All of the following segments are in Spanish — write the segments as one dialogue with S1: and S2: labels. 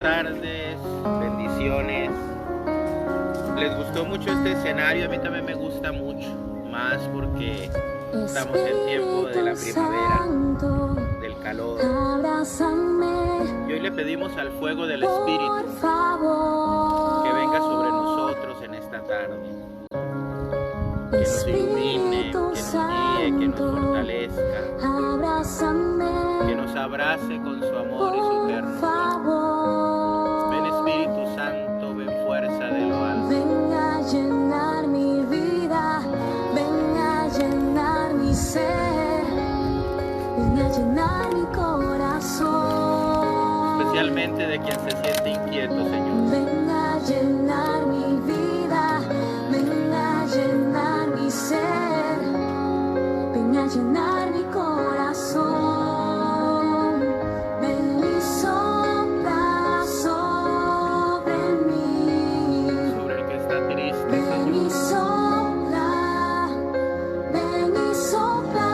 S1: Tardes, bendiciones. ¿Les gustó mucho este escenario? A mí también me gusta mucho, más porque estamos en tiempo de la primavera, del calor. Y hoy le pedimos al fuego del Espíritu que venga sobre nosotros en esta tarde, que nos ilumine, que nos guíe, que nos fortalezca, que nos abrace con su amor y su ternura. Ven Espíritu Santo, ven fuerza de lo alto.
S2: Ven a llenar mi vida, ven a llenar mi ser, ven a llenar mi corazón.
S1: Especialmente de quien se siente inquieto, Señor.
S2: Ven a llenar mi vida, ven a llenar mi ser, ven a llenar mi corazón. Ven y sopla sobre mí.
S1: Sobre el que está triste,
S2: Ven y
S1: Señor.
S2: sopla, ven y sopla.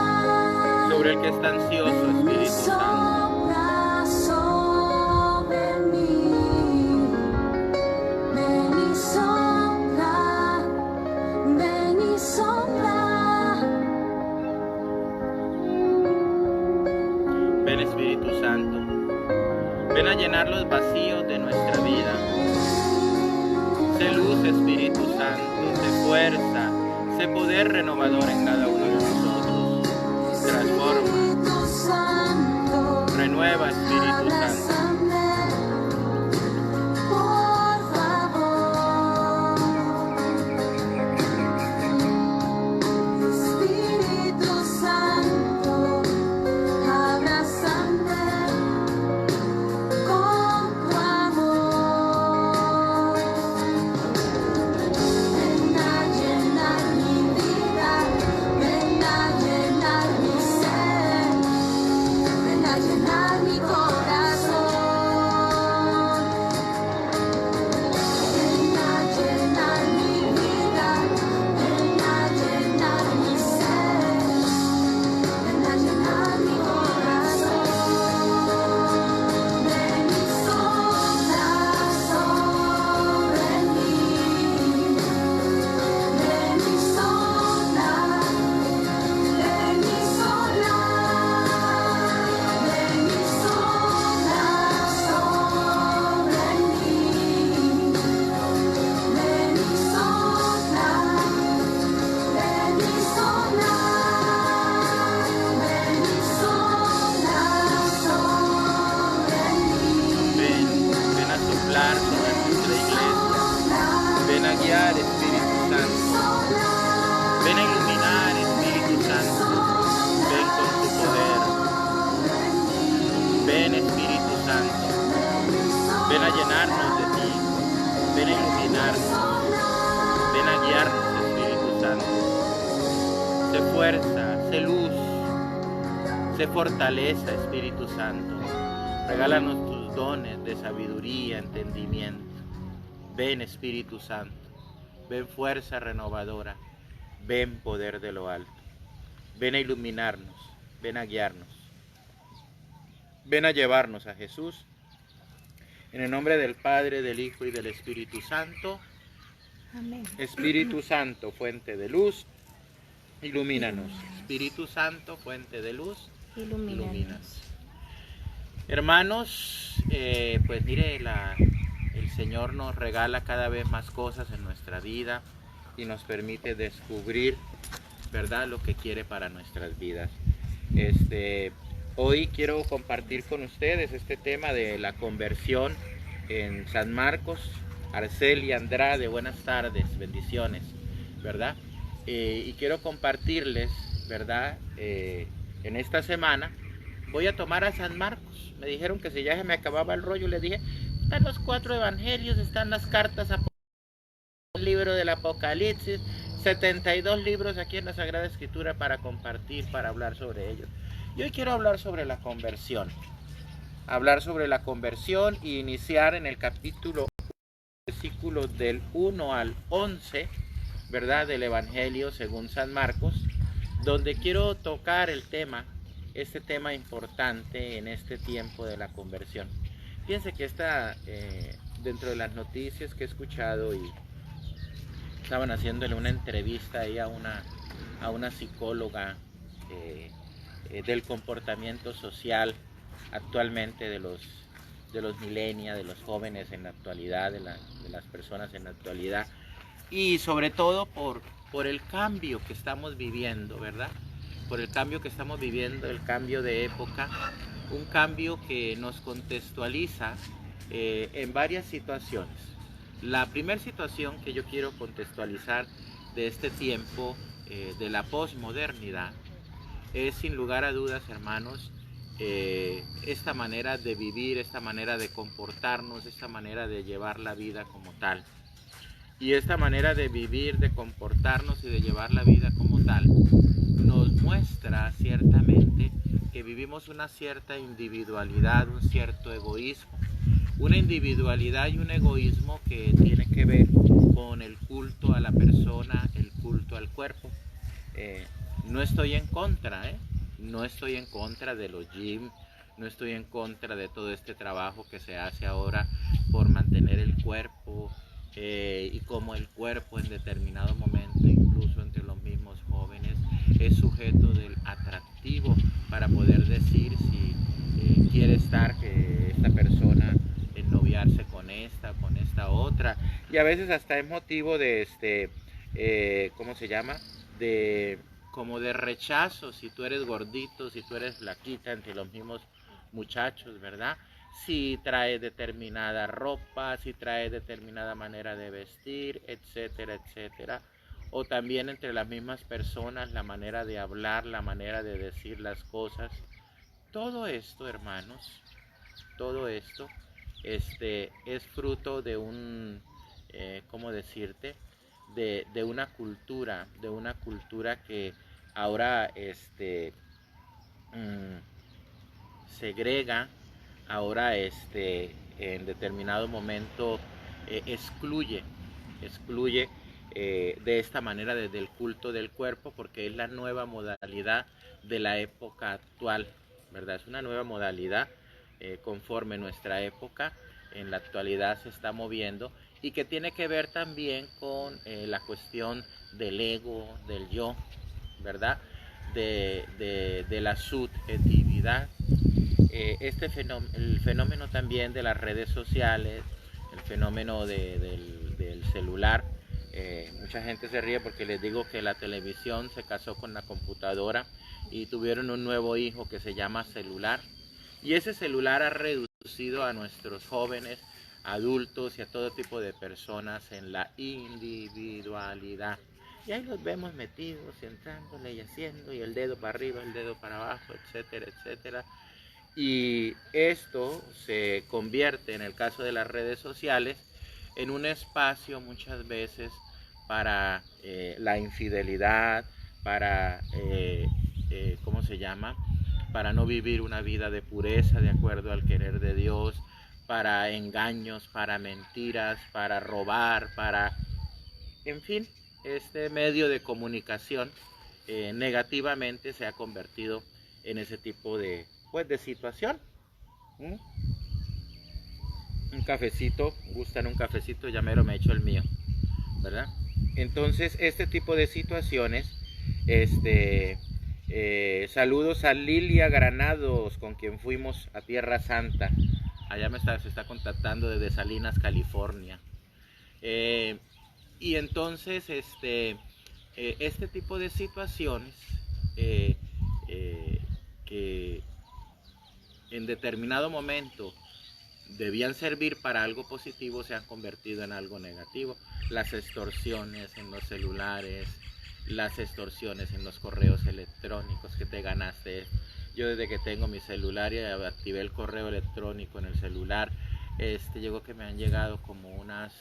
S1: Sobre el que está ansioso, Espíritu Santo.
S2: Sopla sobre mí. Ven y sopla, ven y sopla.
S1: Ven Espíritu Santo. Ven a llenar los vacíos de nuestra vida. Sé luz, Espíritu Santo. Sé fuerza. Sé poder renovador en cada uno de nosotros. Transforma.
S2: Espíritu Santo,
S1: Renueva, Espíritu Santo.
S2: abrázame, por favor. Espíritu Santo, abrázame con tu amor. Ven a llenar mi vida, ven a llenar mi ser, ven a llenar mi corazón. Ven a llenar mi vida, ven a llenar mi ser, ven a llenar mi corazón. Ven y sopla sobre mí. Ven y sopla, ven y sopla, ven y sopla sobre mí. Ven y sopla, ven y sopla, ven y sopla sobre mí.
S1: Ven a soplar sobre nuestra iglesia. Ven a guiar, Espíritu Santo. Ven a iluminar, Espíritu Santo. Ven con tu poder. Ven, Espíritu Santo. Ven a llenarnos de ti. Ven a iluminarnos. Ven a guiarnos, Espíritu Santo. Sé fuerza, sé luz. Sé fortaleza, Espíritu Santo. Regálanos tus dones de sabiduría, entendimiento. Ven, Espíritu Santo. Ven fuerza renovadora. Ven poder de lo alto. Ven a iluminarnos. Ven a guiarnos. Ven a llevarnos a Jesús. En el nombre del Padre, del Hijo y del Espíritu Santo.
S2: Amén.
S1: Espíritu Santo, fuente de luz, ilumínanos. Espíritu Santo, fuente de luz, ilumínanos. Hermanos, pues mire, el Señor nos regala cada vez más cosas en nuestra vida y nos permite descubrir, ¿verdad?, lo que quiere para nuestras vidas. Hoy quiero compartir con ustedes este tema de la conversión en San Marcos. Arceli Andrade, buenas tardes, bendiciones, ¿verdad? Y quiero compartirles, ¿verdad? En esta semana voy a tomar a San Marcos. Me dijeron que si ya se me acababa el rollo, les dije, están los 4 evangelios, están las cartas, el libro del Apocalipsis, 72 libros aquí en la Sagrada Escritura para compartir, para hablar sobre ellos. Y hoy quiero hablar sobre la conversión. Hablar sobre la conversión y iniciar en el capítulo, versículos del 1 al 11, ¿verdad?, del Evangelio según San Marcos, donde quiero tocar el tema, este tema importante en este tiempo de la conversión. Fíjense que dentro de las noticias que he escuchado, y estaban haciéndole una entrevista ahí a una psicóloga del comportamiento social actualmente de los millennials, de los jóvenes en la actualidad, de las personas en la actualidad, y sobre todo por el cambio que estamos viviendo, ¿verdad? Por el cambio que estamos viviendo, el cambio de época, un cambio que nos contextualiza en varias situaciones. La primera situación que yo quiero contextualizar de este tiempo de la posmodernidad es, sin lugar a dudas, hermanos, esta manera de vivir, esta manera de comportarnos, esta manera de llevar la vida como tal. Y esta manera de vivir, de comportarnos y de llevar la vida como tal nos muestra ciertamente que vivimos una cierta individualidad, un cierto egoísmo. Una individualidad y un egoísmo que tiene que ver con el culto a la persona, el culto al cuerpo. No estoy en contra, no estoy en contra de los gyms, no estoy en contra de todo este trabajo que se hace ahora por mantener el cuerpo y como el cuerpo en determinado momento, incluso entre los mismos jóvenes, es sujeto del atractivo para poder decir si quiere estar esta persona ennoviarse con esta otra, y a veces hasta es motivo de ¿cómo se llama? Como de rechazo, si tú eres gordito, si tú eres flaquita, entre los mismos muchachos, ¿verdad? Si trae determinada ropa, si trae determinada manera de vestir, etcétera, etcétera. O también entre las mismas personas, la manera de hablar, la manera de decir las cosas. Todo esto, hermanos, todo esto es fruto de ¿cómo decirte? De una cultura que ahora segrega, ahora en determinado momento excluye de esta manera desde el culto del cuerpo, porque es la nueva modalidad de la época actual, ¿verdad? Es una nueva modalidad conforme nuestra época en la actualidad se está moviendo, y que tiene que ver también con la cuestión del ego, del yo, ¿verdad? De la subjetividad. El fenómeno también de las redes sociales, el fenómeno del celular. Mucha gente se ríe porque les digo que la televisión se casó con la computadora y tuvieron un nuevo hijo que se llama celular. Y ese celular ha reducido a nuestros jóvenes, adultos y a todo tipo de personas en la individualidad. Y ahí los vemos metidos, entrándole y haciendo, y el dedo para arriba, el dedo para abajo, etcétera, etcétera. Y esto se convierte, en el caso de las redes sociales, en un espacio muchas veces para la infidelidad, para, ¿cómo se llama? Para no vivir una vida de pureza de acuerdo al querer de Dios, para engaños, para mentiras, para robar, en fin, este medio de comunicación negativamente se ha convertido en ese tipo de situación. Un cafecito, gustan un cafecito, ya mero me he hecho el mío, ¿verdad? Entonces, este tipo de situaciones, saludos a Lilia Granados, con quien fuimos a Tierra Santa. Allá se está contactando desde Salinas, California. Y entonces, este tipo de situaciones que en determinado momento debían servir para algo positivo se han convertido en algo negativo. Las extorsiones en los celulares, las extorsiones en los correos electrónicos que te ganaste. Yo desde que tengo mi celular y activé el correo electrónico en el celular, llegó que me han llegado como unas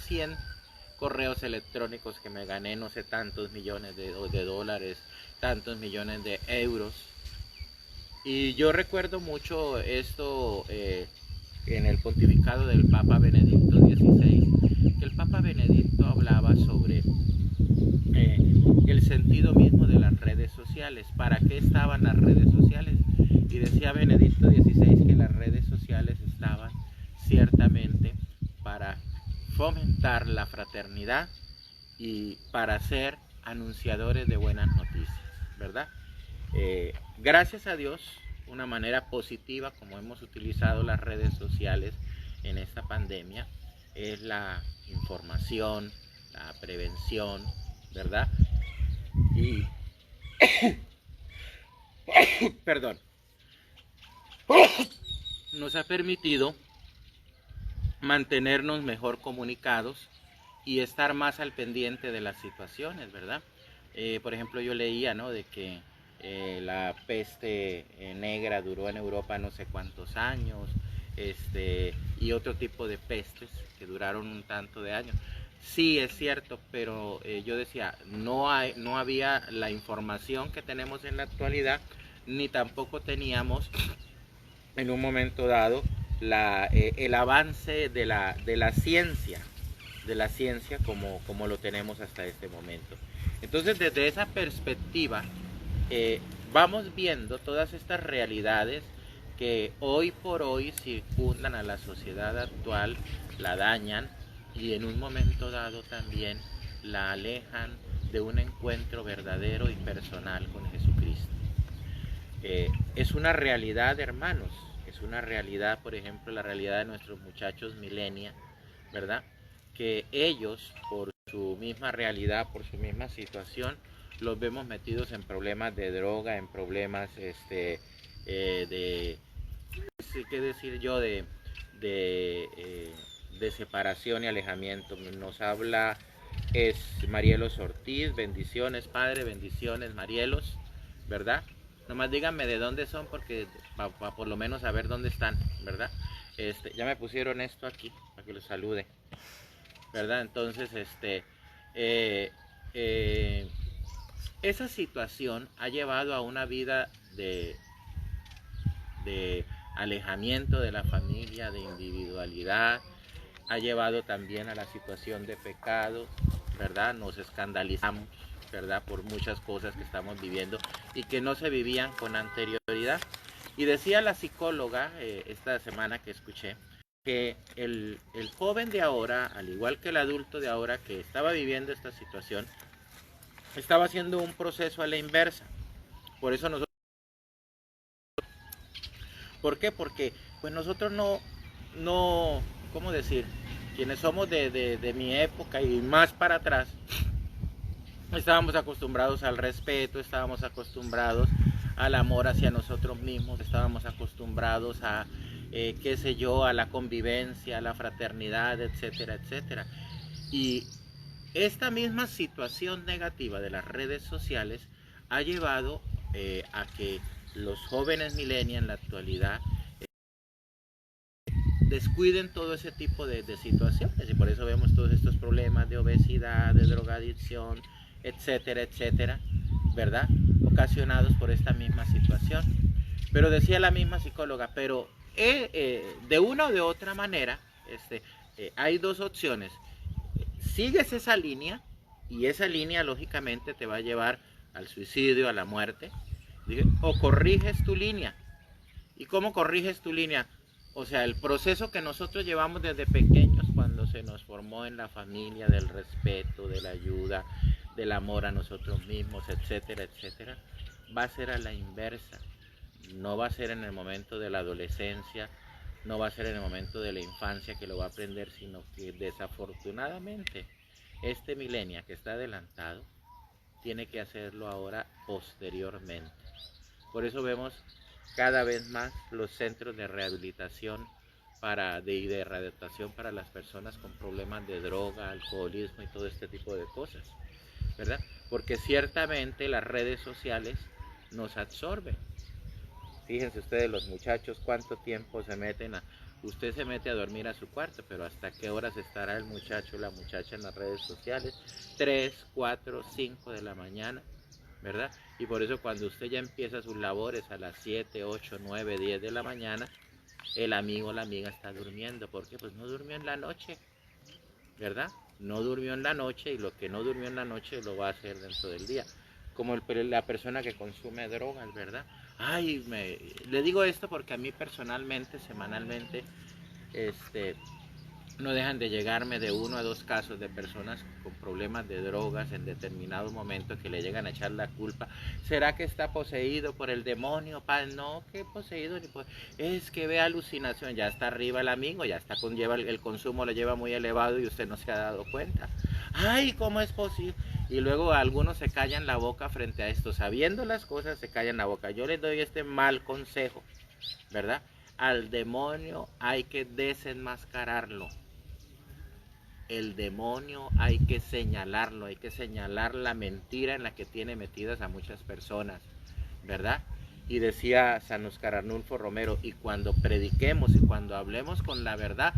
S1: 100 correos electrónicos que me gané, no sé, tantos millones de dólares, tantos millones de euros. Y yo recuerdo mucho esto en el pontificado del Papa Benedicto XVI, que el Papa Benedicto hablaba sobre el sentido mismo de las redes sociales. ¿Para qué estaban las redes sociales? Y decía Benedicto XVI que las redes sociales estaban ciertamente para fomentar la fraternidad y para ser anunciadores de buenas noticias, ¿verdad? Gracias a Dios, una manera positiva como hemos utilizado las redes sociales en esta pandemia es la información, la prevención, ¿verdad? Y, perdón, nos ha permitido mantenernos mejor comunicados y estar más al pendiente de las situaciones, ¿verdad? Por ejemplo, yo leía, ¿no?, de que la peste negra duró en Europa no sé cuántos años, y otro tipo de pestes que duraron un tanto de años. Sí, es cierto, pero yo decía, no había la información que tenemos en la actualidad, ni tampoco teníamos en un momento dado el avance de la ciencia, como lo tenemos hasta este momento. Entonces, desde esa perspectiva, vamos viendo todas estas realidades que hoy por hoy circundan a la sociedad actual, la dañan y en un momento dado también la alejan de un encuentro verdadero y personal con Jesucristo. Es una realidad, hermanos, es una realidad, por ejemplo, la realidad de nuestros muchachos millennials, ¿verdad? Que ellos, por su misma realidad, por su misma situación, los vemos metidos en problemas de droga, en problemas ¿qué decir yo? De separación y alejamiento. Nos habla es Marielos Ortiz, bendiciones, Padre, bendiciones, Marielos, ¿verdad? Nomás díganme de dónde son porque para por lo menos saber dónde están, ¿verdad? Ya me pusieron esto aquí para que los salude, ¿verdad? Entonces, esa situación ha llevado a una vida de alejamiento de la familia, de individualidad, ha llevado también a la situación de pecado, ¿verdad? Nos escandalizamos, ¿verdad?, por muchas cosas que estamos viviendo y que no se vivían con anterioridad. Y decía la psicóloga esta semana que escuché que el joven de ahora, al igual que el adulto de ahora que estaba viviendo esta situación, estaba haciendo un proceso a la inversa. Por eso nosotros... ¿Por qué? Porque pues nosotros no, ¿cómo decir? Quienes somos de mi época y más para atrás, estábamos acostumbrados al respeto, estábamos acostumbrados al amor hacia nosotros mismos, estábamos acostumbrados a, qué sé yo, a la convivencia, a la fraternidad, etcétera, etcétera. Y esta misma situación negativa de las redes sociales ha llevado a que los jóvenes millennials en la actualidad descuiden todo ese tipo de situaciones y por eso vemos todos estos problemas de obesidad, de drogadicción, etcétera, etcétera, ¿verdad? Ocasionados por esta misma situación. Pero decía la misma psicóloga, pero de una o de otra manera, hay dos opciones. Sigues esa línea y esa línea lógicamente te va a llevar al suicidio, a la muerte, o corriges tu línea. ¿Y cómo corriges tu línea? O sea, el proceso que nosotros llevamos desde pequeños cuando se nos formó en la familia, del respeto, de la ayuda, del amor a nosotros mismos, etcétera, etcétera, va a ser a la inversa. No va a ser en el momento de la adolescencia, no va a ser en el momento de la infancia que lo va a aprender, sino que desafortunadamente este millennial que está adelantado tiene que hacerlo ahora posteriormente. Por eso vemos cada vez más los centros de rehabilitación de readaptación para las personas con problemas de droga, alcoholismo y todo este tipo de cosas, ¿verdad? Porque ciertamente las redes sociales nos absorben. Fíjense ustedes los muchachos cuánto tiempo se meten usted se mete a dormir a su cuarto, pero hasta qué horas estará el muchacho o la muchacha en las redes sociales, 3, 4, 5 de la mañana, ¿verdad? Y por eso cuando usted ya empieza sus labores a las 7, 8, 9, 10 de la mañana, el amigo o la amiga está durmiendo. ¿Por qué? Pues no durmió en la noche, ¿verdad? no durmió en la noche y lo que no durmió en la noche lo va a hacer dentro del día. Como la persona que consume drogas, ¿verdad? Ay, le digo esto porque a mí personalmente, semanalmente, no dejan de llegarme de 1 a 2 casos de personas con problemas de drogas en determinado momento que le llegan a echar la culpa. ¿Será que está poseído por el demonio? No, que poseído, es que ve alucinación, ya está arriba el amigo, ya está el consumo lo lleva muy elevado y usted no se ha dado cuenta. Ay, ¿cómo es posible? Y luego algunos se callan la boca frente a esto, sabiendo las cosas se callan la boca. Yo les doy este mal consejo, ¿verdad? Al demonio hay que desenmascararlo. El demonio hay que señalarlo, hay que señalar la mentira en la que tiene metidas a muchas personas, ¿verdad? Y decía San Óscar Arnulfo Romero, y cuando prediquemos y cuando hablemos con la verdad,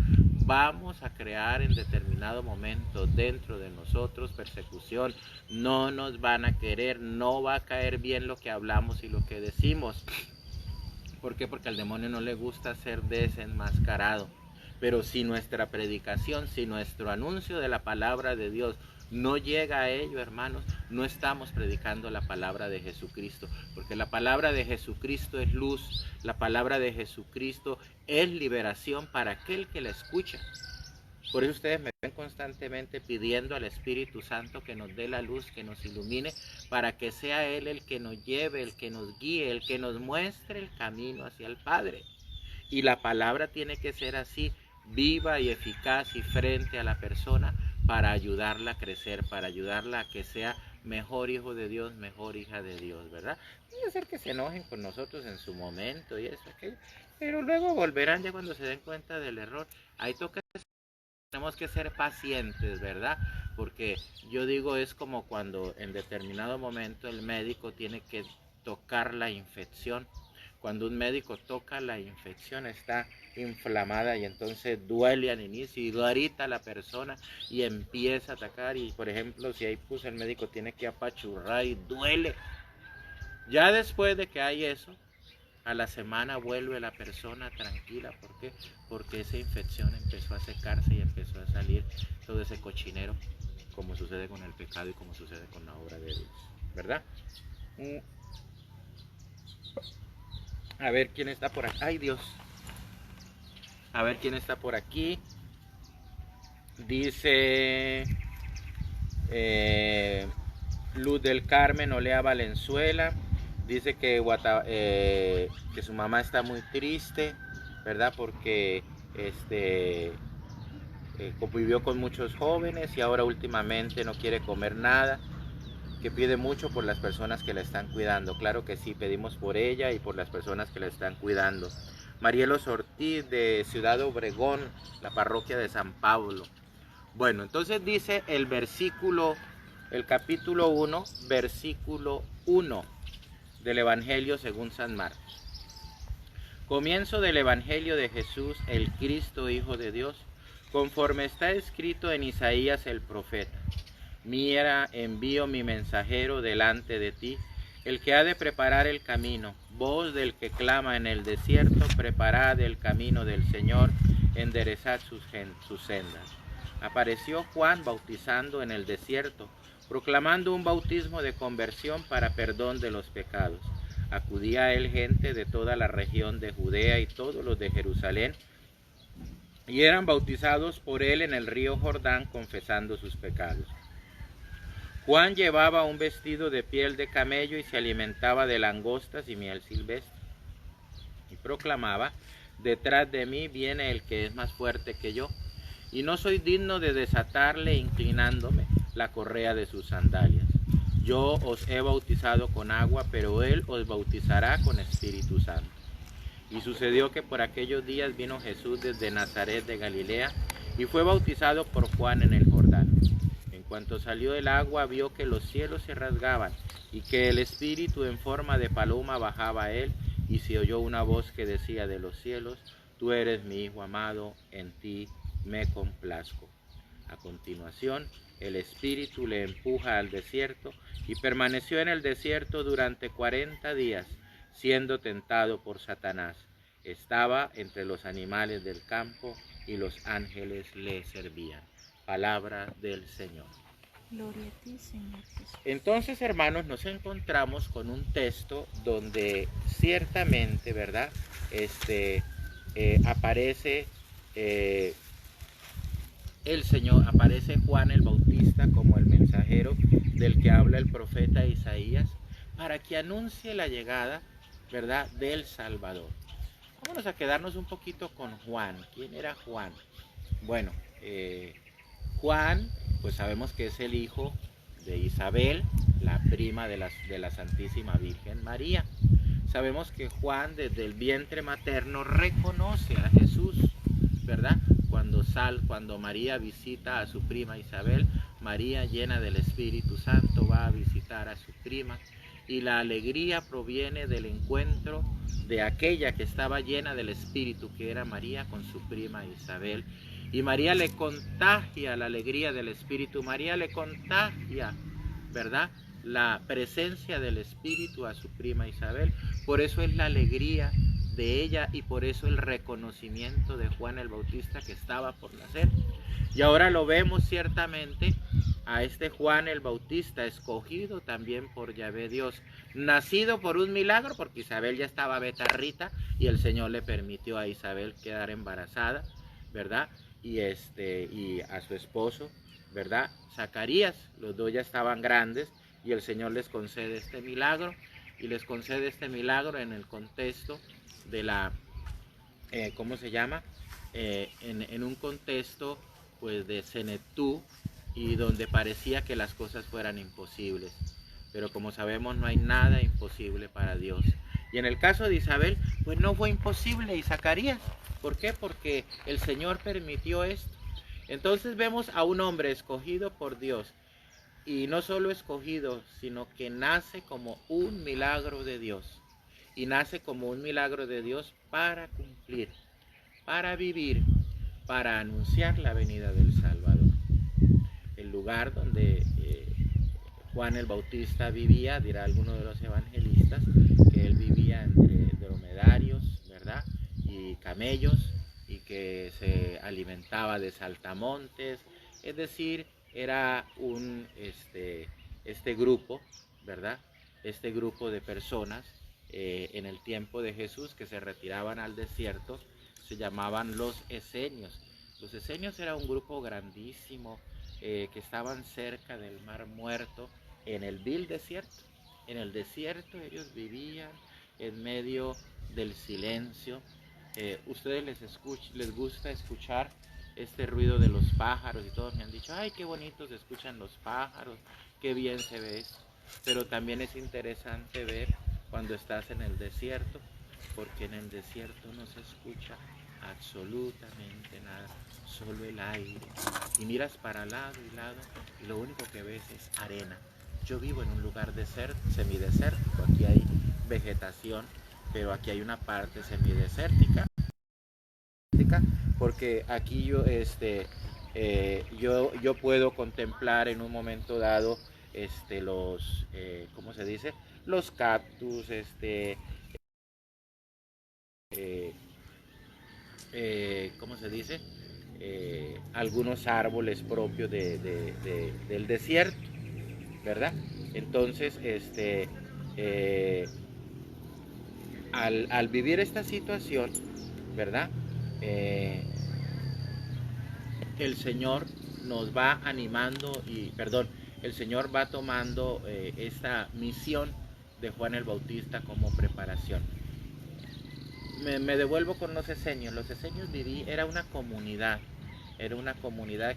S1: vamos a crear en determinado momento dentro de nosotros persecución, no nos van a querer, no va a caer bien lo que hablamos y lo que decimos. ¿Por qué? Porque al demonio no le gusta ser desenmascarado. Pero si nuestra predicación, si nuestro anuncio de la palabra de Dios no llega a ello, hermanos, no estamos predicando la palabra de Jesucristo, porque la palabra de Jesucristo es luz, la palabra de Jesucristo es liberación para aquel que la escucha. Por eso ustedes me ven constantemente pidiendo al Espíritu Santo que nos dé la luz, que nos ilumine, para que sea Él el que nos lleve, el que nos guíe, el que nos muestre el camino hacia el Padre. Y la palabra tiene que ser así, viva y eficaz y frente a la persona para ayudarla a crecer, para ayudarla a que sea mejor hijo de Dios, mejor hija de Dios, ¿verdad? Puede ser que se enojen con nosotros en su momento y eso, aquello, pero luego volverán ya cuando se den cuenta del error. Ahí tenemos que ser pacientes, ¿verdad? Porque yo digo, es como cuando en determinado momento el médico tiene que tocar la infección. Cuando un médico toca la infección está inflamada y entonces duele al inicio y grita a la persona y empieza a atacar, y por ejemplo si ahí puso el médico tiene que apachurrar y duele. Ya después de que hay eso, a la semana vuelve la persona tranquila. ¿Por qué? Porque esa infección empezó a secarse y empezó a salir todo ese cochinero, como sucede con el pecado y como sucede con la obra de Dios, ¿verdad? A ver quién está por aquí. Ay, Dios. A ver quién está por aquí. Dice Luz del Carmen Olea Valenzuela. Dice que su mamá está muy triste, ¿verdad? Porque convivió con muchos jóvenes y ahora últimamente no quiere comer nada, que pide mucho por las personas que la están cuidando. Claro que sí, pedimos por ella y por las personas que la están cuidando. Marielos Ortiz de Ciudad Obregón, la parroquia de San Pablo. Bueno, entonces dice el capítulo 1, versículo 1 del Evangelio según San Marcos. Comienzo del Evangelio de Jesús, el Cristo, Hijo de Dios, conforme está escrito en Isaías el profeta. Mira, envío mi mensajero delante de ti, el que ha de preparar el camino. Voz del que clama en el desierto, preparad el camino del Señor, enderezad sus sendas. Apareció Juan bautizando en el desierto, proclamando un bautismo de conversión para perdón de los pecados. Acudía a él gente de toda la región de Judea y todos los de Jerusalén, y eran bautizados por él en el río Jordán, confesando sus pecados. Juan llevaba un vestido de piel de camello y se alimentaba de langostas y miel silvestre. Y proclamaba: detrás de mí viene el que es más fuerte que yo, y no soy digno de desatarle, inclinándome, la correa de sus sandalias. Yo os he bautizado con agua, pero él os bautizará con Espíritu Santo. Y sucedió que por aquellos días vino Jesús desde Nazaret de Galilea y fue bautizado por Juan en el Jordán. En cuanto salió del agua, vio que los cielos se rasgaban y que el Espíritu en forma de paloma bajaba a él, y se oyó una voz que decía de los cielos: tú eres mi Hijo amado, en ti me complazco. A continuación, el Espíritu le empuja al desierto y permaneció en el desierto durante 40 días, siendo tentado por Satanás. Estaba entre los animales del campo y los ángeles le servían. Palabra del Señor.
S3: Gloria a ti, Señor Jesús.
S1: Entonces, hermanos, nos encontramos con un texto donde ciertamente, ¿verdad? Aparece el Señor, aparece Juan el Bautista como el mensajero del que habla el profeta Isaías para que anuncie la llegada, ¿verdad?, del Salvador. Vámonos a quedarnos un poquito con Juan. ¿Quién era Juan? Bueno, Juan, pues sabemos que es el hijo de Isabel, la prima de la Santísima Virgen María. Sabemos que Juan desde el vientre materno reconoce a Jesús, ¿verdad? Cuando María visita a su prima Isabel, María, llena del Espíritu Santo, va a visitar a su prima, y la alegría proviene del encuentro de aquella que estaba llena del Espíritu, que era María, con su prima Isabel. Y María le contagia la alegría del Espíritu, María le contagia, ¿verdad?, la presencia del Espíritu a su prima Isabel. Por eso es la alegría de ella y por eso el reconocimiento de Juan el Bautista que estaba por nacer. Y ahora lo vemos ciertamente a este Juan el Bautista, escogido también por Yahvé Dios, nacido por un milagro, porque Isabel ya estaba betarrita y el Señor le permitió a Isabel quedar embarazada, ¿verdad? Y a su esposo, ¿verdad?, Zacarías. Los dos ya estaban grandes y el Señor les concede este milagro, y les concede este milagro en el contexto de la, ¿cómo se llama? En un contexto pues de senectud, y donde parecía que las cosas fueran imposibles. Pero como sabemos, no hay nada imposible para Dios. Y en el caso de Isabel, pues no fue imposible, y Zacarías. ¿Por qué? Porque el Señor permitió esto. Entonces vemos a un hombre escogido por Dios, y no solo escogido, sino que nace como un milagro de Dios. Y nace como un milagro de Dios para cumplir, para vivir, para anunciar la venida del Salvador. El lugar donde Juan el Bautista vivía, dirá alguno de los evangelistas, que él vivía entre dromedarios, ¿verdad?, y camellos, y que se alimentaba de saltamontes. Es decir, era este grupo, ¿verdad?, este grupo de personas en el tiempo de Jesús que se retiraban al desierto, se llamaban los esenios. Los esenios era un grupo grandísimo que estaban cerca del Mar Muerto, en el vil desierto. En el desierto ellos vivían en medio del silencio. Ustedes les gusta escuchar este ruido de los pájaros, y todos me han dicho, ay, qué bonitos se escuchan los pájaros, qué bien se ve esto. Pero también es interesante ver cuando estás en el desierto, porque en el desierto no se escucha absolutamente nada, solo el aire, y miras para lado y lado y lo único que ves es arena. Yo vivo en un lugar semidesértico, aquí hay vegetación, pero aquí hay una parte semidesértica, porque aquí yo puedo contemplar en un momento dado los, ¿cómo se dice?, los cactus, ¿cómo se dice?, algunos árboles propios del desierto, ¿verdad? Entonces, al vivir esta situación, ¿verdad?, el Señor nos va animando el Señor va tomando esta misión de Juan el Bautista como preparación. Me devuelvo con los esenios. Los esenios era una comunidad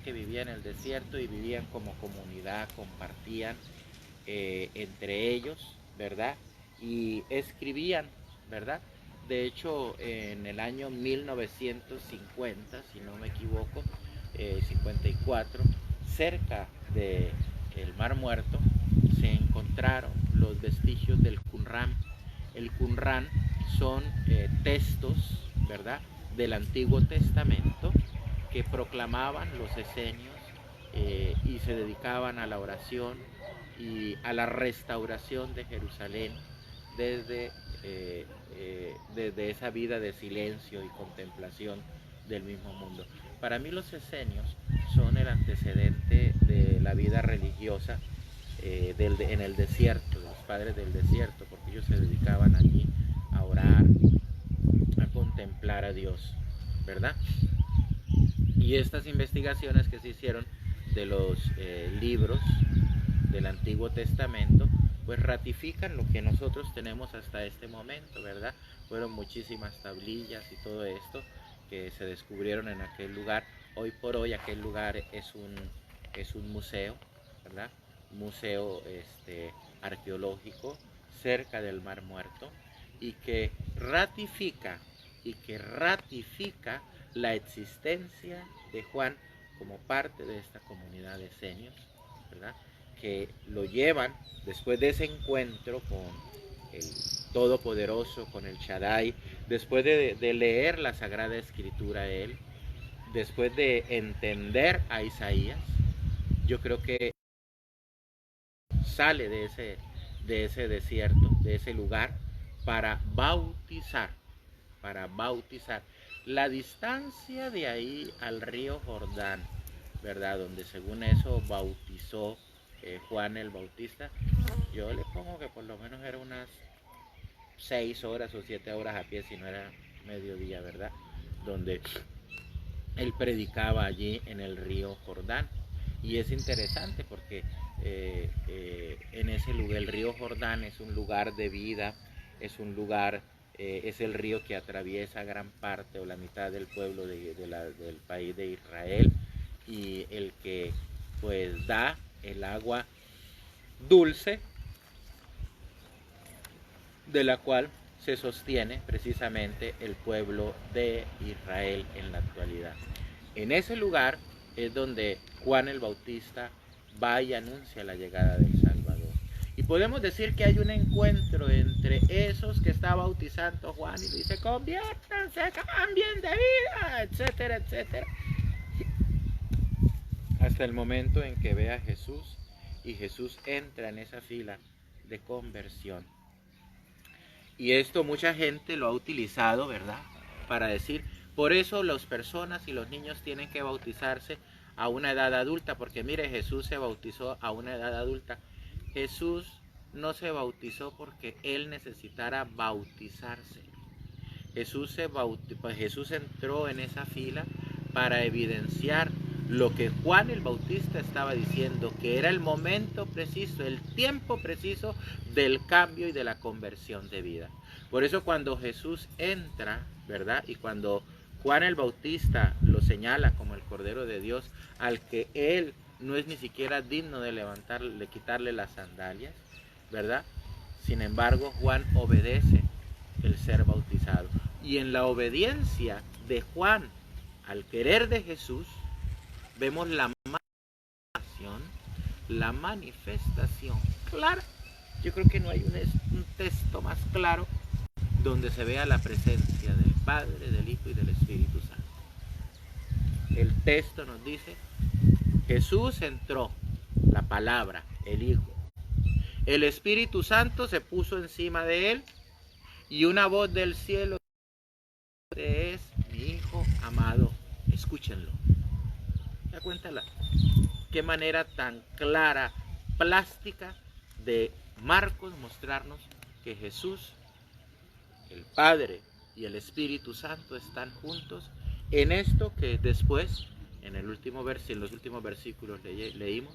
S1: que vivía en el desierto, y vivían como comunidad, compartían entre ellos, ¿verdad? Y escribían, ¿verdad? De hecho, en el año 1950, si no me equivoco, 54, cerca del Mar Muerto, se encontraron los vestigios del Qumran. El Qumran son textos, ¿verdad?, del Antiguo Testamento que proclamaban los esenios y se dedicaban a la oración y a la restauración de Jerusalén desde esa vida de silencio y contemplación del mismo mundo. Para mí los esenios son el antecedente de la vida religiosa en el desierto, de los padres del desierto, porque ellos se dedicaban allí a orar, a contemplar a Dios, ¿verdad? Y estas investigaciones que se hicieron de los libros del Antiguo Testamento, pues ratifican lo que nosotros tenemos hasta este momento, ¿verdad? Fueron muchísimas tablillas y todo esto que se descubrieron en aquel lugar. Hoy por hoy aquel lugar es un museo, ¿verdad? Un museo arqueológico cerca del Mar Muerto, y que ratifica la existencia de Juan como parte de esta comunidad de esenios, ¿verdad? Que lo llevan después de ese encuentro con el Todopoderoso, con el Shaddai, después de leer la Sagrada Escritura a él, después de entender a Isaías. Yo creo que sale de ese desierto, de ese lugar, para bautizar. La distancia de ahí al río Jordán, ¿verdad? Donde según eso bautizó Juan el Bautista, yo le pongo que por lo menos era unas 6 horas o 7 horas a pie, si no era mediodía, ¿verdad? Donde él predicaba allí en el río Jordán. Y es interesante porque en ese lugar, el río Jordán es un lugar de vida, es un lugar, es el río que atraviesa gran parte o la mitad del pueblo del país de Israel, y el que pues da el agua dulce de la cual se sostiene precisamente el pueblo de Israel en la actualidad. En ese lugar es donde Juan el Bautista va y anuncia la llegada del Salvador. Y podemos decir que hay un encuentro entre esos que está bautizando Juan y le dice: conviértanse, cambien de vida, etcétera, etcétera. Hasta el momento en que ve a Jesús, y Jesús entra en esa fila de conversión. Y esto mucha gente lo ha utilizado, ¿verdad? Para decir, por eso las personas y los niños tienen que bautizarse a una edad adulta, porque mire, Jesús se bautizó a una edad adulta. Jesús no se bautizó porque él necesitara bautizarse. Jesús entró en esa fila para evidenciar lo que Juan el Bautista estaba diciendo, que era el momento preciso, el tiempo preciso del cambio y de la conversión de vida. Por eso cuando Jesús entra, ¿verdad? Y cuando Juan el Bautista lo señala como el Cordero de Dios, al que él no es ni siquiera digno de quitarle las sandalias, ¿verdad? Sin embargo, Juan obedece el ser bautizado. Y en la obediencia de Juan al querer de Jesús, vemos la manifestación clara. Yo creo que no hay un texto más claro donde se vea la presencia del Padre, del Hijo y del Espíritu Santo. El texto nos dice: Jesús entró, la palabra, el Hijo. El Espíritu Santo se puso encima de él, y una voz del cielo: este es mi Hijo amado, escúchenlo. ¿Se da cuenta qué manera tan clara, plástica de Marcos mostrarnos que Jesús, el Padre y el Espíritu Santo están juntos en esto que después, en los últimos versículos leímos,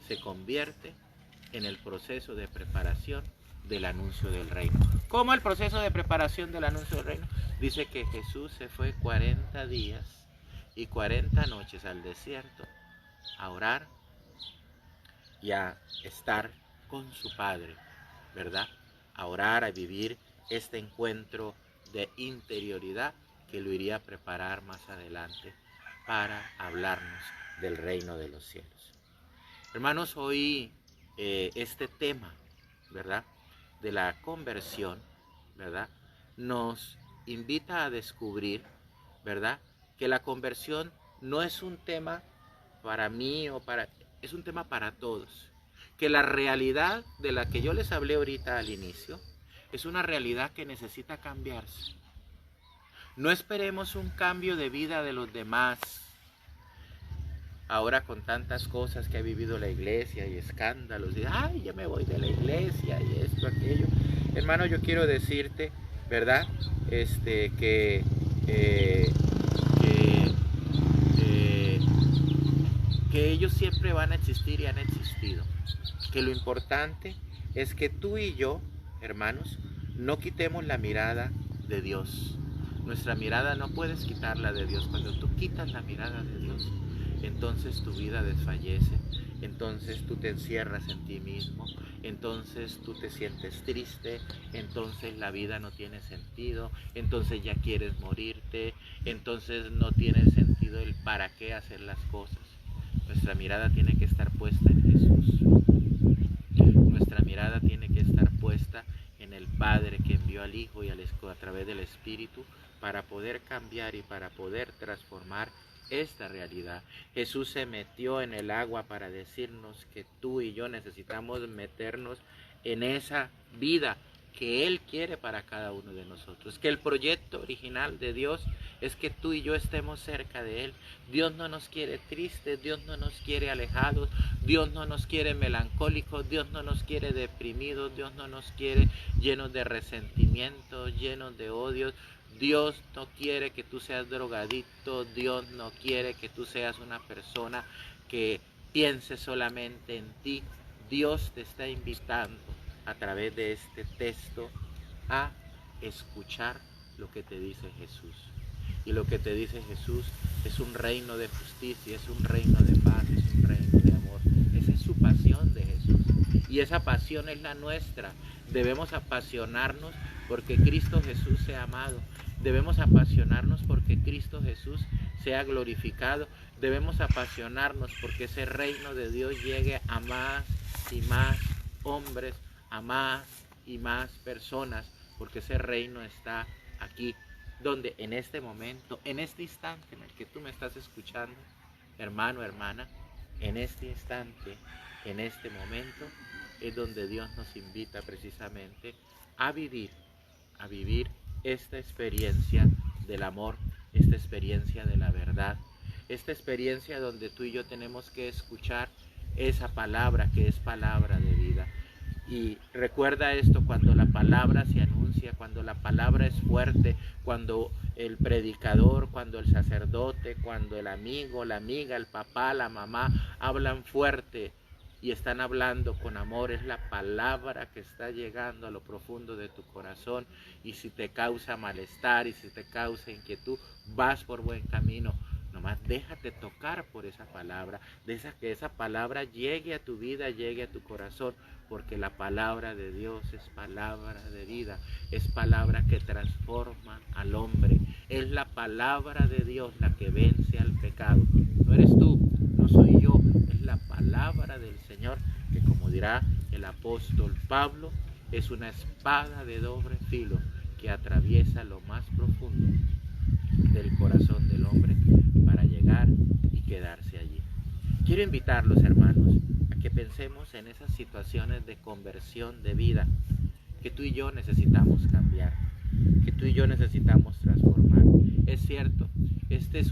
S1: se convierte en el proceso de preparación del anuncio del reino? ¿Cómo el proceso de preparación del anuncio del reino? Dice que Jesús se fue 40 días y 40 noches al desierto a orar y a estar con su Padre, ¿verdad? A orar, a vivir este encuentro de interioridad que lo iría a preparar más adelante para hablarnos del reino de los cielos. Hermanos, hoy este tema, ¿verdad?, de la conversión, ¿verdad?, nos invita a descubrir, ¿verdad?, que la conversión no es un tema para mí es un tema para todos. Que la realidad de la que yo les hablé ahorita al inicio es una realidad que necesita cambiarse. No esperemos un cambio de vida de los demás. ahora con tantas cosas que ha vivido la iglesia y escándalos, y ay, ya me voy de la iglesia y esto, aquello. Hermano, yo quiero decirte, ¿verdad? Que, eh, que, eh, que ellos siempre van a existir y han existido. Que lo importante es que tú y yo, hermanos, no quitemos la mirada de Dios. Nuestra mirada no puedes quitarla de Dios. Cuando tú quitas la mirada de Dios, entonces tu vida desfallece, entonces tú te encierras en ti mismo, entonces tú te sientes triste, entonces la vida no tiene sentido, entonces ya quieres morirte, entonces no tiene sentido el para qué hacer las cosas. Nuestra mirada tiene que estar puesta en Jesús. Nuestra mirada tiene que estar puesta en el Padre que envió al Hijo y a través del Espíritu para poder cambiar y para poder transformar esta realidad. Jesús se metió en el agua para decirnos que tú y yo necesitamos meternos en esa vida que Él quiere para cada uno de nosotros. Que el proyecto original de Dios es que tú y yo estemos cerca de Él. Dios no nos quiere tristes, Dios no nos quiere alejados, Dios no nos quiere melancólicos, Dios no nos quiere deprimidos, Dios no nos quiere llenos de resentimiento, llenos de odios. Dios no quiere que tú seas drogadicto, Dios no quiere que tú seas una persona que piense solamente en ti. Dios te está invitando a través de este texto a escuchar lo que te dice Jesús. Y lo que te dice Jesús es un reino de justicia, es un reino de paz, es un reino de amor. Esa es su pasión de Jesús. Y esa pasión es la nuestra. Debemos apasionarnos porque Cristo Jesús sea amado. Debemos apasionarnos porque Cristo Jesús sea glorificado. Debemos apasionarnos porque ese reino de Dios llegue a más y más hombres, a más y más personas, porque ese reino está aquí, donde en este momento, en este instante en el que tú me estás escuchando, hermano, hermana, en este instante, en este momento, es donde Dios nos invita precisamente a vivir esta experiencia del amor, esta experiencia de la verdad, esta experiencia donde tú y yo tenemos que escuchar esa palabra que es palabra de vida. Y recuerda esto, cuando la palabra se anuncia, cuando la palabra es fuerte, cuando el predicador, cuando el sacerdote, cuando el amigo, la amiga, el papá, la mamá hablan fuerte y están hablando con amor, es la palabra que está llegando a lo profundo de tu corazón. Y si te causa malestar y si te causa inquietud, vas por buen camino. Nomás déjate tocar por esa palabra, que esa palabra llegue a tu vida, llegue a tu corazón, porque la palabra de Dios es palabra de vida, es palabra que transforma al hombre, es la palabra de Dios la que vence al pecado. No eres tú, no soy yo, es la palabra del Señor que, como dirá el apóstol Pablo, es una espada de doble filo que atraviesa lo más profundo del corazón del hombre para llegar y quedarse allí. Quiero invitarlos, hermanos, a que pensemos en esas situaciones de conversión de vida que tú y yo necesitamos cambiar, que tú y yo necesitamos transformar. Es cierto, este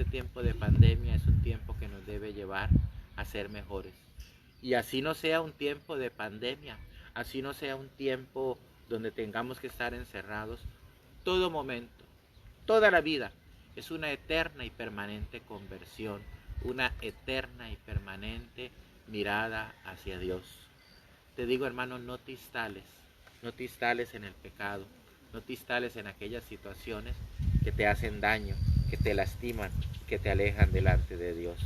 S1: tiempo de pandemia es un tiempo que nos debe llevar a ser mejores. Y así no sea un tiempo de pandemia, así no sea un tiempo donde tengamos que estar encerrados, todo momento, toda la vida es una eterna y permanente conversión, una eterna y permanente mirada hacia Dios. Te digo, hermano, no te instales en el pecado, no te instales en aquellas situaciones que te hacen daño, que te lastiman, que te alejan delante de Dios.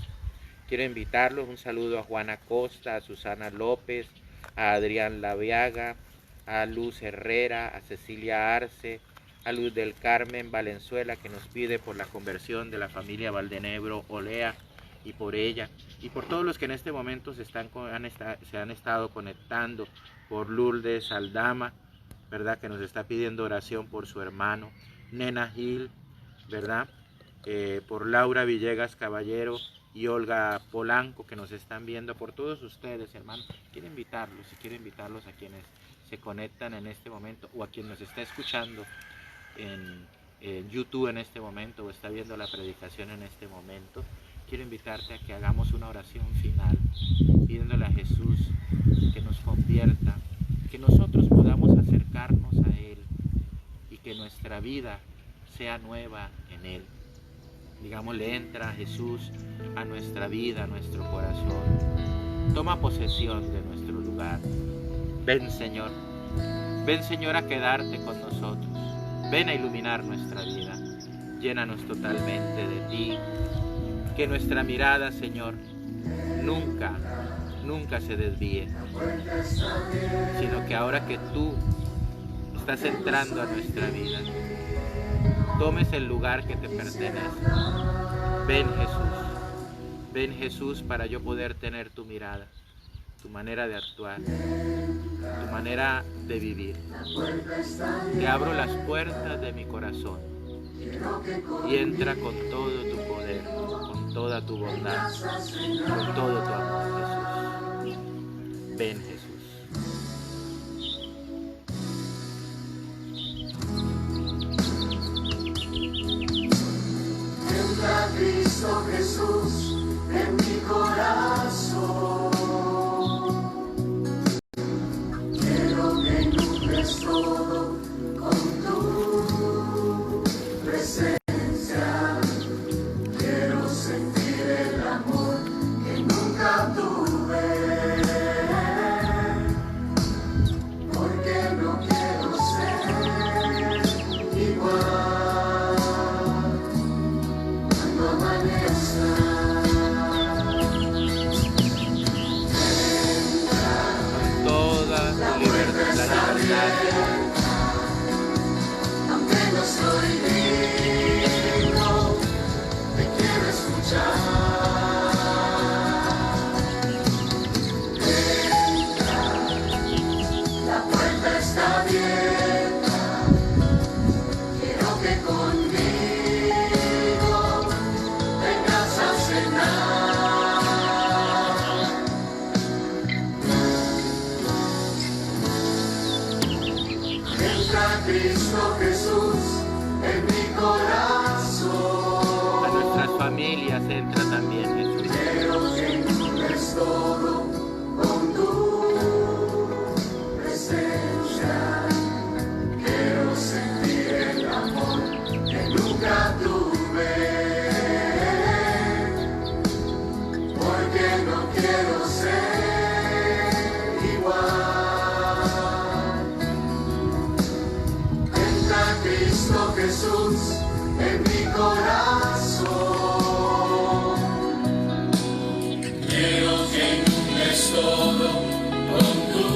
S1: Quiero invitarlos, un saludo a Juana Costa, a Susana López, a Adrián Laviaga, a Luz Herrera, a Cecilia Arce, a Luz del Carmen Valenzuela, que nos pide por la conversión de la familia Valdenebro Olea, y por ella, y por todos los que en este momento se han estado conectando, por Lourdes Aldama, ¿verdad?, que nos está pidiendo oración por su hermano, Nena Gil, ¿verdad?, por Laura Villegas Caballero y Olga Polanco, que nos están viendo, por todos ustedes, hermanos. Quiero invitarlos a quienes se conectan en este momento, o a quien nos está escuchando en YouTube en este momento, o está viendo la predicación en este momento, quiero invitarte a que hagamos una oración final, pidiéndole a Jesús que nos convierta, que nosotros podamos acercarnos a Él y que nuestra vida sea nueva en Él. Digámosle: entra Jesús a nuestra vida, a nuestro corazón. Toma posesión de nuestro lugar. Ven Señor a quedarte con nosotros. Ven a iluminar nuestra vida. Llénanos totalmente de ti. Que nuestra mirada, Señor, nunca se desvíe, sino que ahora que tú estás entrando a nuestra vida, tomes el lugar que te pertenece. Ven Jesús para yo poder tener tu mirada, tu manera de actuar, tu manera de vivir. Te abro las puertas de mi corazón y entra con todo tu poder, con toda tu bondad, con todo tu amor, Jesús. Ven Jesús.
S4: Entra Cristo Jesús en mi corazón. Quiero que inundes todo con tu presencia. Quiero sentir el amor que nunca tuve. Porque no quiero ser igual. Aunque no soy digno, te quiero escuchar. Entra, la puerta está abierta. Quiero que conmigo vengas a cenar. Cristo Jesús en mi corazón.
S1: A nuestras familias entra también Jesús.
S4: Quiero que inundes todo con tu presencia. Quiero sentir el amor que nunca tuve. Porque no quiero ser igual. Cristo Jesús en mi corazón. Quiero que inundes todo con tu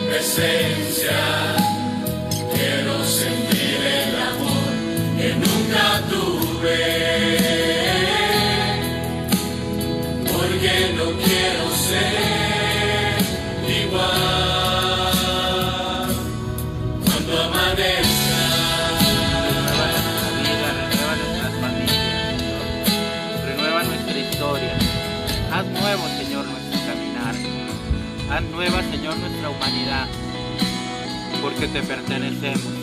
S4: presencia. Quiero sentir el amor que nunca tuve. Porque no quiero ser igual.
S1: Haz nuevo, Señor, nuestro caminar. Haz nueva, Señor, nuestra humanidad. Porque te pertenecemos.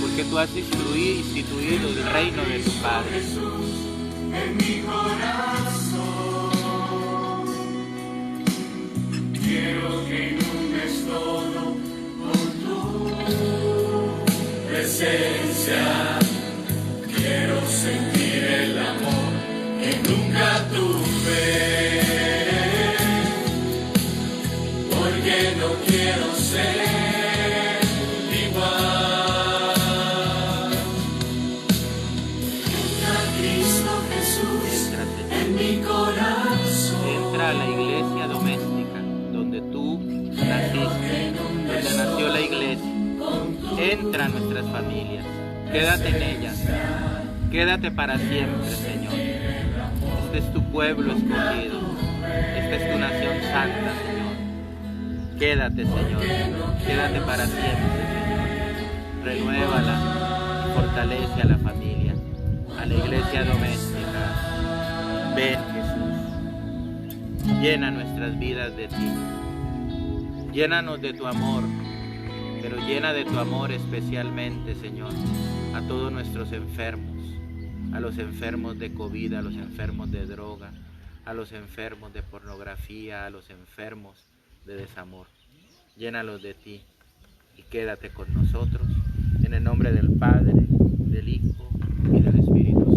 S1: Porque tú has instituido el reino de tu Padre.
S4: En mi corazón quiero que inundes todo con tu presencia. Quiero sentir el amor que nunca tuve, porque no quiero ser igual. Entra Cristo Jesús en mi corazón.
S1: Entra a la iglesia doméstica donde tú naciste, donde nació la iglesia. Entra a nuestras familias, quédate en ellas, quédate para siempre, Señor. Este es tu pueblo escogido, esta es tu nación santa, Señor. Quédate, Señor, quédate para siempre, Señor. Renuévala y fortalece a la familia, a la iglesia doméstica. Ven, Jesús, llena nuestras vidas de ti, llénanos de tu amor, pero llena de tu amor especialmente, Señor, a todos nuestros enfermos, a los enfermos de COVID, a los enfermos de droga, a los enfermos de pornografía, a los enfermos de desamor. Llénalos de ti y quédate con nosotros, en el nombre del Padre, del Hijo y del Espíritu Santo.